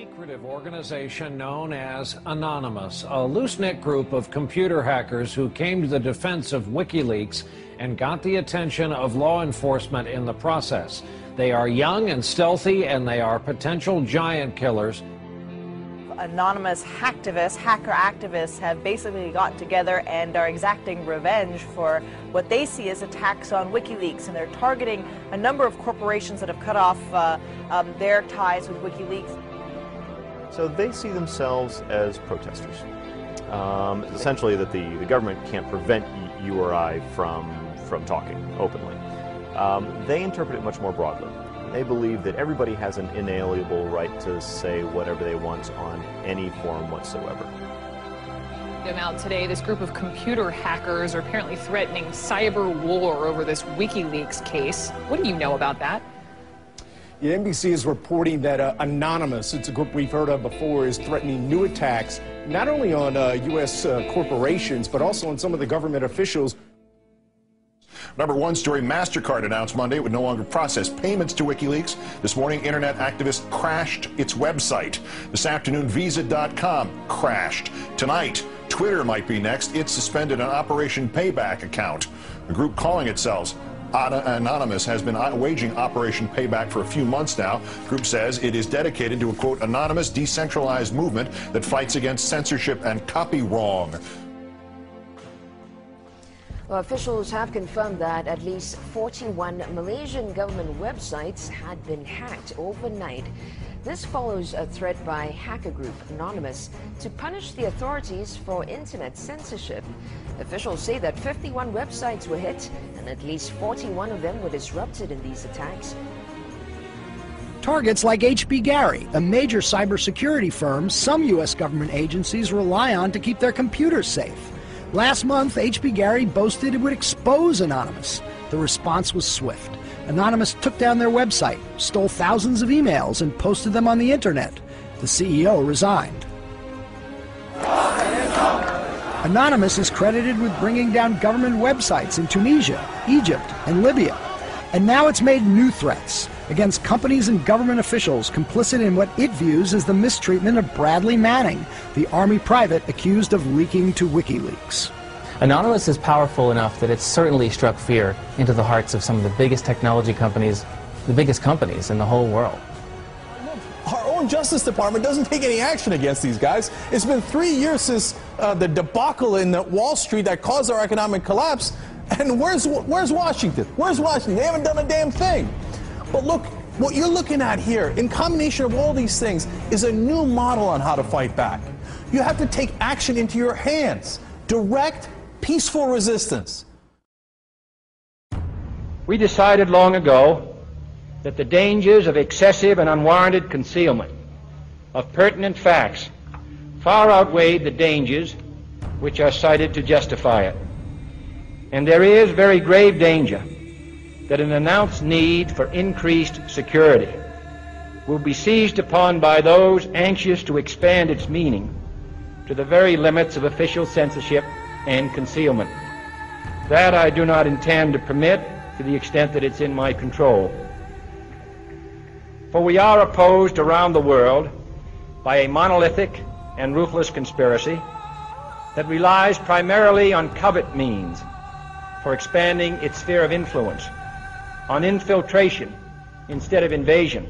secretive organization known as Anonymous, a loose-knit group of computer hackers who came to the defense of WikiLeaks and got the attention of law enforcement in the process. They are young and stealthy, and they are potential giant killers. Anonymous hacker activists have basically got together and are exacting revenge for what they see as attacks on WikiLeaks, and they're targeting a number of corporations that have cut off their ties with WikiLeaks. So they see themselves as protesters. Essentially that the government can't prevent you or I from talking openly. They interpret it much more broadly. They believe that everybody has an inalienable right to say whatever they want on any forum whatsoever. Now today, this group of computer hackers are apparently threatening cyber war over this WikiLeaks case. What do you know about that? Yeah, NBC is reporting that Anonymous, it's a group we've heard of before, is threatening new attacks not only on U.S. corporations, but also on some of the government officials. Number one story, MasterCard announced Monday it would no longer process payments to WikiLeaks. This morning, internet activists crashed its website. This afternoon, Visa.com crashed. Tonight, Twitter might be next. It suspended an Operation Payback account. A group calling itself Anonymous has been waging Operation Payback for a few months now. The group says it is dedicated to a, quote, anonymous, decentralized movement that fights against censorship and copy wrong. Well, officials have confirmed that at least 41 Malaysian government websites had been hacked overnight. This follows a threat by hacker group Anonymous to punish the authorities for internet censorship. Officials say that 51 websites were hit and at least 41 of them were disrupted in these attacks. Targets like HB Gary, a major cybersecurity firm some U.S. government agencies rely on to keep their computers safe. Last month, HB Gary boasted it would expose Anonymous. The response was swift. Anonymous took down their website, stole thousands of emails, and posted them on the internet. The CEO resigned. Anonymous is credited with bringing down government websites in Tunisia, Egypt, and Libya. And now it's made new threats against companies and government officials complicit in what it views as the mistreatment of Bradley Manning, the Army private accused of leaking to WikiLeaks. Anonymous is powerful enough that it's certainly struck fear into the hearts of some of the biggest technology companies, the biggest companies in the whole world. Our own Justice Department doesn't take any action against these guys. It's been 3 years since the debacle in Wall Street that caused our economic collapse. And where's Washington? Where's Washington? They haven't done a damn thing. But look, what you're looking at here, in combination of all these things, is a new model on how to fight back. You have to take action into your hands. Direct, peaceful resistance. We decided long ago that the dangers of excessive and unwarranted concealment of pertinent facts far outweighed the dangers which are cited to justify it. And there is very grave danger that an announced need for increased security will be seized upon by those anxious to expand its meaning to the very limits of official censorship and concealment. That I do not intend to permit to the extent that it's in my control. For we are opposed around the world by a monolithic and ruthless conspiracy that relies primarily on covert means for expanding its sphere of influence, on infiltration instead of invasion,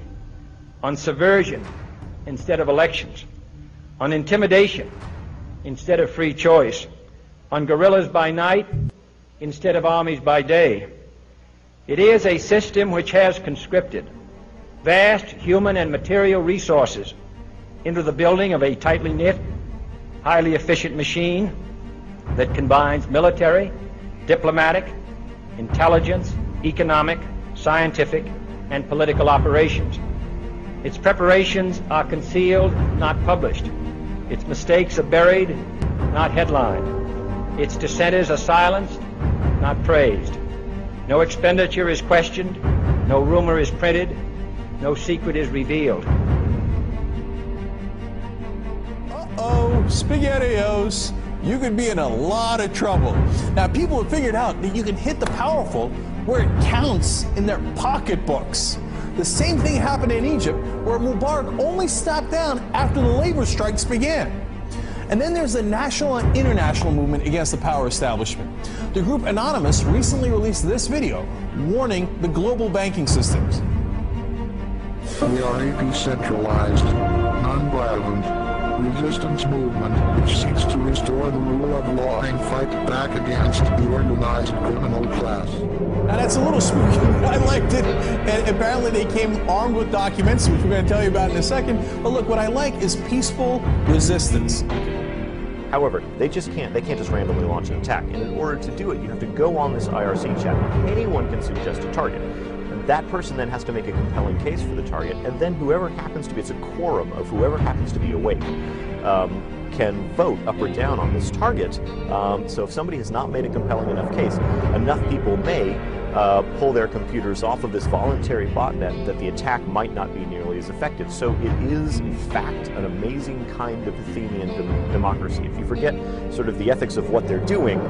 on subversion instead of elections, on intimidation instead of free choice, on guerrillas by night instead of armies by day. It is a system which has conscripted vast human and material resources into the building of a tightly knit, highly efficient machine that combines military, diplomatic, intelligence, economic, scientific, and political operations. Its preparations are concealed, not published. Its mistakes are buried, not headlined. Its dissenters are silenced, not praised. No expenditure is questioned, no rumor is printed, no secret is revealed. Uh-oh, SpaghettiOs. You could be in a lot of trouble. Now, people have figured out that you can hit the powerful where it counts in their pocketbooks. The same thing happened in Egypt, where Mubarak only stepped down after the labor strikes began. And then there's the national and international movement against the power establishment. The group Anonymous recently released this video warning the global banking systems. We are a decentralized, non-violent resistance movement which seeks to restore the rule of law and fight back against the organized criminal class. Now that's a little spooky, but I liked it. And apparently they came armed with documents, which we're going to tell you about in a second. But look, what I like is peaceful resistance. However, they can't just randomly launch an attack. And in order to do it, you have to go on this IRC chat. Anyone can suggest a target. That person then has to make a compelling case for the target, and then whoever happens to be, it's a quorum of whoever happens to be awake, can vote up or down on this target. So if somebody has not made a compelling enough case, enough people may pull their computers off of this voluntary botnet that the attack might not be nearly as effective. So it is, in fact, an amazing kind of Athenian democracy. If you forget sort of the ethics of what they're doing,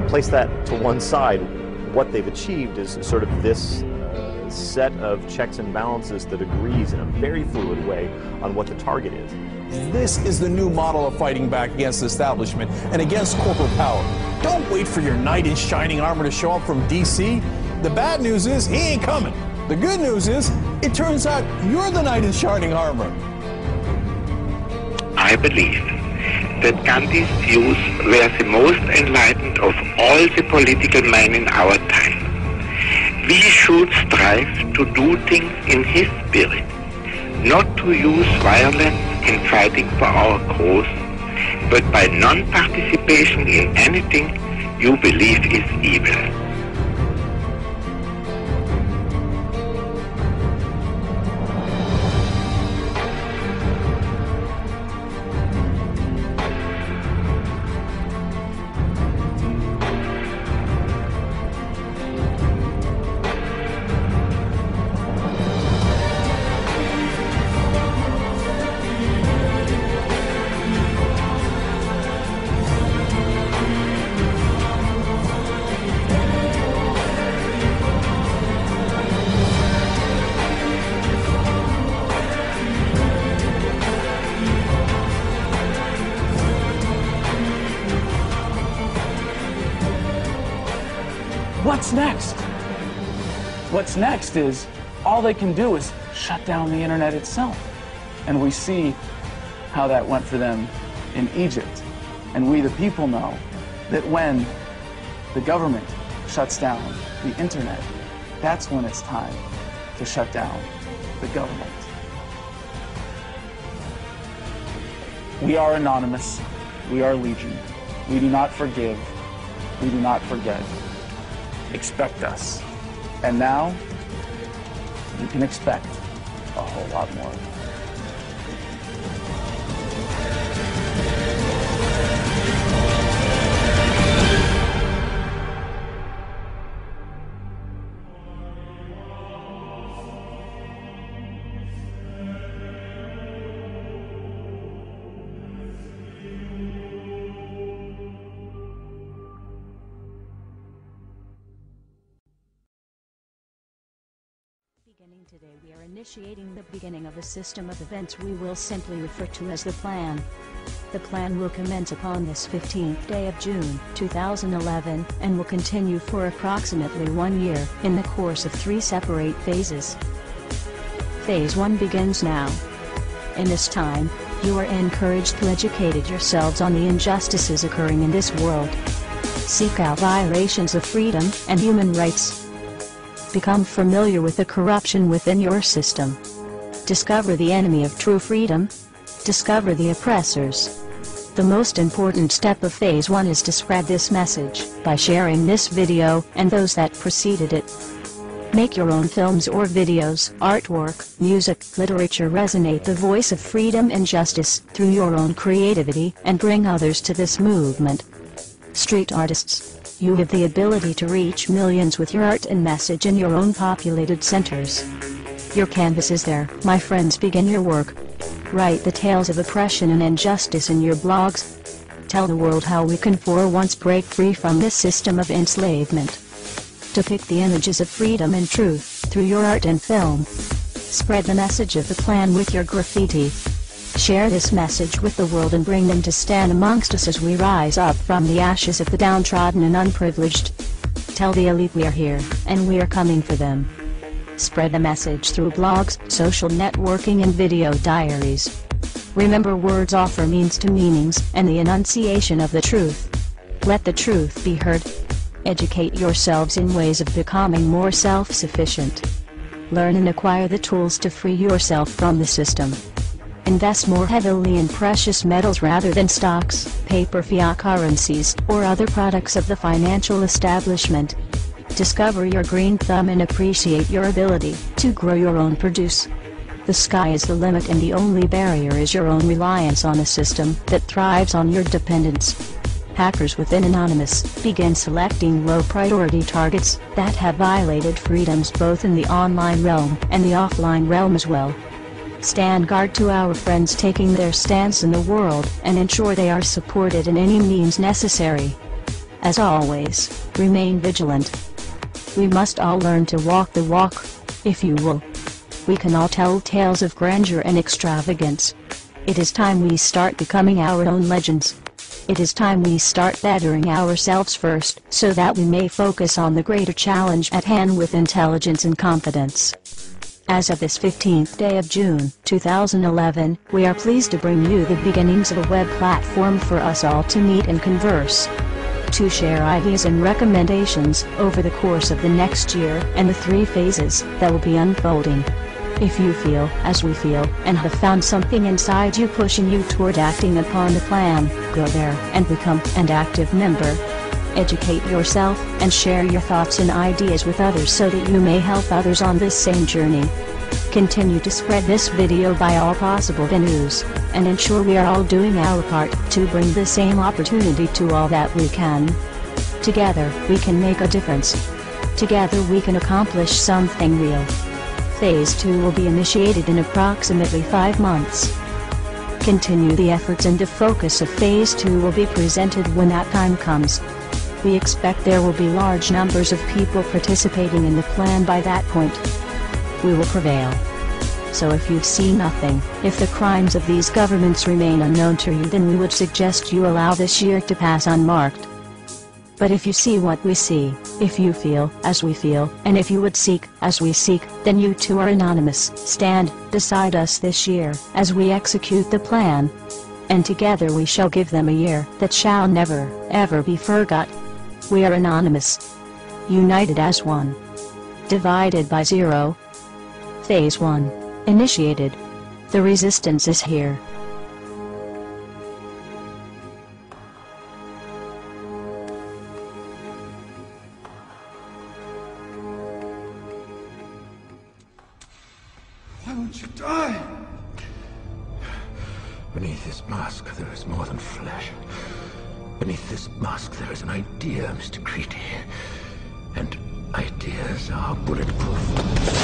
place that to one side, what they've achieved is sort of this set of checks and balances that agrees in a very fluid way on what the target is. This is the new model of fighting back against the establishment and against corporate power. Don't wait for your knight in shining armor to show up from DC. The bad news is he ain't coming. The good news is it turns out you're the knight in shining armor. I believe that Gandhi's views were the most enlightened of all the political men in our time. We should strive to do things in his spirit, not to use violence in fighting for our cause, but by non-participation in anything you believe is evil. What's next? What's next is all they can do is shut down the internet itself. And we see how that went for them in Egypt. And we, the people, know that when the government shuts down the internet, that's when it's time to shut down the government. We are Anonymous. We are Legion. We do not forgive. We do not forget. Expect us. And now, you can expect a whole lot more. Today we are initiating the beginning of a system of events we will simply refer to as the Plan. The Plan will commence upon this 15th day of June 2011 and will continue for approximately 1 year in the course of 3 separate phases. Phase 1 begins now. In this time, you are encouraged to educate yourselves on the injustices occurring in this world. Seek out violations of freedom and human rights. Become familiar with the corruption within your system. Discover the enemy of true freedom. Discover the oppressors. The most important step of Phase 1 is to spread this message by sharing this video and those that preceded it. Make your own films or videos, artwork, music, literature resonate the voice of freedom and justice through your own creativity and bring others to this movement. Street artists. You have the ability to reach millions with your art and message in your own populated centers. Your canvas is there, my friends. Begin your work. Write the tales of oppression and injustice in your blogs. Tell the world how we can for once break free from this system of enslavement. Depict the images of freedom and truth through your art and film. Spread the message of the plan with your graffiti. Share this message with the world and bring them to stand amongst us as we rise up from the ashes of the downtrodden and unprivileged. Tell the elite we are here, and we are coming for them. Spread the message through blogs, social networking and video diaries. Remember, words offer means to meanings and the enunciation of the truth. Let the truth be heard. Educate yourselves in ways of becoming more self-sufficient. Learn and acquire the tools to free yourself from the system. Invest more heavily in precious metals rather than stocks, paper fiat currencies, or other products of the financial establishment. Discover your green thumb and appreciate your ability to grow your own produce. The sky is the limit, and the only barrier is your own reliance on a system that thrives on your dependence. Hackers within Anonymous begin selecting low-priority targets that have violated freedoms both in the online realm and the offline realm as well. Stand guard to our friends taking their stance in the world and ensure they are supported in any means necessary. As always, remain vigilant. We must all learn to walk the walk, if you will. We can all tell tales of grandeur and extravagance. It is time we start becoming our own legends. It is time we start bettering ourselves first, so that we may focus on the greater challenge at hand with intelligence and confidence. As of this 15th day of June, 2011, we are pleased to bring you the beginnings of a web platform for us all to meet and converse. To share ideas and recommendations over the course of the next year and the 3 phases that will be unfolding. If you feel, as we feel, and have found something inside you pushing you toward acting upon the plan, go there and become an active member. Educate yourself and share your thoughts and ideas with others so that you may help others on this same journey. Continue to spread this video by all possible venues, and ensure we are all doing our part to bring the same opportunity to all that we can. Together, we can make a difference. Together we can accomplish something real. Phase 2 will be initiated in approximately 5 months. Continue the efforts, and the focus of Phase 2 will be presented when that time comes. We expect there will be large numbers of people participating in the plan by that point. We will prevail. So if you've seen nothing, if the crimes of these governments remain unknown to you, then we would suggest you allow this year to pass unmarked. But if you see what we see, if you feel as we feel, and if you would seek as we seek, then you too are anonymous. Stand beside us this year as we execute the plan. And together we shall give them a year that shall never, ever be forgot. We are anonymous. United as one. Divided by zero. Phase 1. Initiated. The resistance is here. Why won't you die? Beneath this mask, there is more than flesh. Beneath this mask, there is an idea, Mr. Creedy. And ideas are bulletproof.